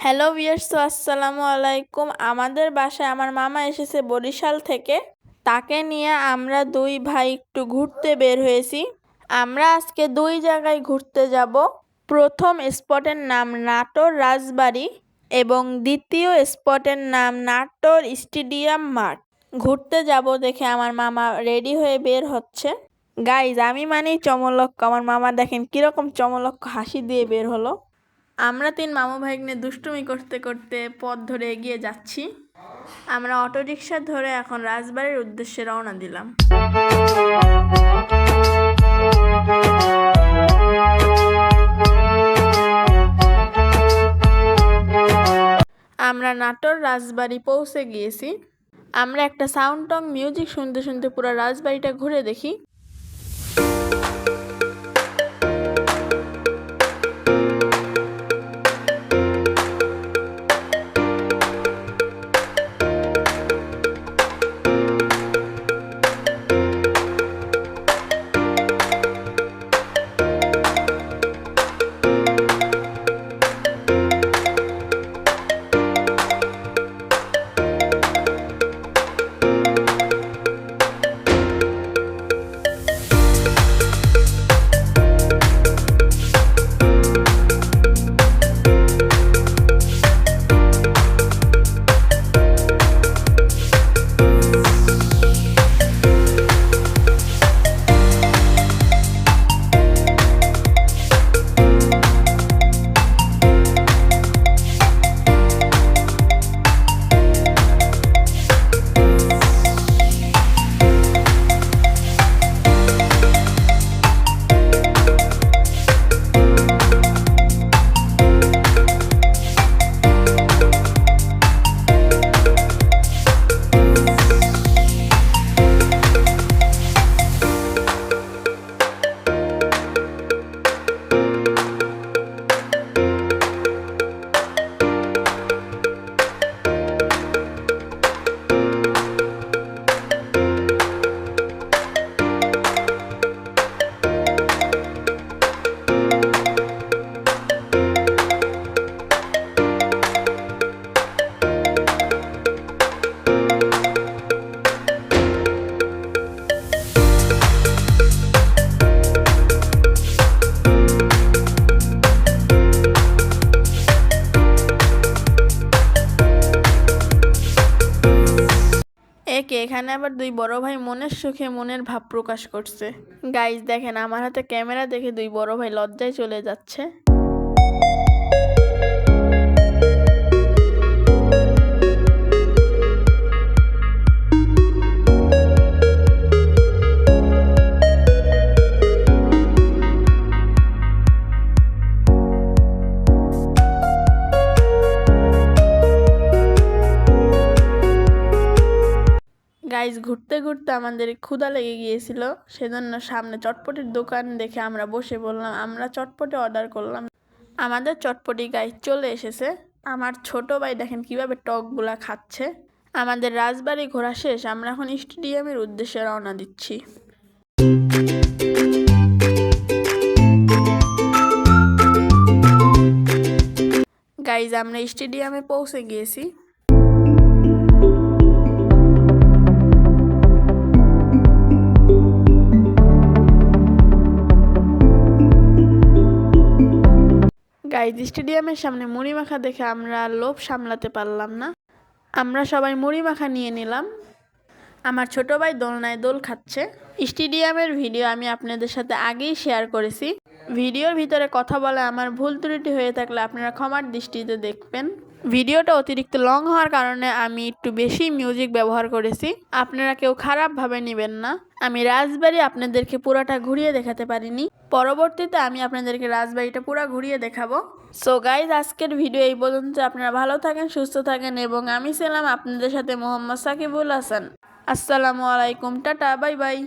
Hello viewers, আসসালামু আলাইকুম। আমাদের বাসায় আমার মামা এসেছে বরিশাল থেকে। তাকে নিয়ে আমরা দুই ভাই একটু ঘুরতে বের হয়েছি। আমরা আজকে দুই জায়গায় ঘুরতে যাব। প্রথম স্পটের নাম নাটোর রাজবাড়ি এবং দ্বিতীয় স্পটের নাম নাটোর স্টেডিয়াম মাঠ। ঘুরতে যাব দেখে আমার মামা রেডি হয়ে বের হচ্ছে। গাইজ, আমি মানেই চমলক্ষ। আমার মামা দেখেন কিরকম চমলক্ষ হাসি দিয়ে বের হলো। আমরা তিন মামু ভাইগনে দুষ্টুমি করতে করতে পথ ধরে এগিয়ে যাচ্ছি। আমরা অটোরিকশা ধরে এখন রাজবাড়ির উদ্দেশ্যে রওনা দিলাম। আমরা নাটোর রাজবাড়ি পৌঁছে গিয়েছি। আমরা একটা সাউন্ড টং মিউজিক শুনতে শুনতে পুরো রাজবাড়িটা ঘুরে দেখি। এখানে আবার দুই বড় ভাই মনের সুখে মনের ভাব প্রকাশ করছে। গাইজ দেখেন, আমার হাতে ক্যামেরা দেখে দুই বড় ভাই লজ্জায় চলে যাচ্ছে। গাইজ, ঘুরতে ঘুরতে আমাদের ক্ষুধা লেগে গিয়েছিল, সেজন্য সামনে চটপটির দোকান দেখে আমরা বসে বললাম আমরা চটপটি অর্ডার করলাম। আমাদের চটপটি গাইজ চলে এসেছে। আমার ছোট ভাই দেখেন কিভাবে টকগুলা খাচ্ছে। আমাদের রাজবাড়ি ঘোরা শেষ, আমরা এখন স্টেডিয়ামের উদ্দেশ্যে রওনা দিচ্ছি। গাইজ, আমরা স্টেডিয়ামে পৌঁছে গিয়েছি। গাইজ, স্টেডিয়ামের সামনে মুড়ি মাখা দেখে আমরা লোভ সামলাতে পারলাম না। আমরা সবাই মুড়ি মাখা নিয়ে নিলাম। আমার ছোট ভাই দোলনায় দোল খাচ্ছে। স্টেডিয়ামের ভিডিও আমি আপনাদের সাথে আগেই শেয়ার করেছি। ভিডিওর ভিতরে কথা বলে আমার ভুল ত্রুটি হয়ে থাকলে আপনারা ক্ষমার দৃষ্টিতে দেখবেন। ভিডিওটা অতিরিক্ত লং হওয়ার কারণে আমি একটু বেশি মিউজিক ব্যবহার করেছি, আপনারা কেউ খারাপভাবে নেবেন না। আমি রাজবাড়ি আপনাদেরকে পুরাটা ঘুরিয়ে দেখাতে পারিনি। পরবর্তীতে আমি আপনাদেরকে রাজবাড়িটা পুরা ঘুরিয়ে দেখাবো। সো গাইজ, আজকের ভিডিও এই পর্যন্ত। আপনারা ভালো থাকেন, সুস্থ থাকেন এবং আমি ছিলাম আপনাদের সাথে মোহাম্মদ সাকিবুল হাসান। আসসালামু আলাইকুম, টাটা, বাই বাই।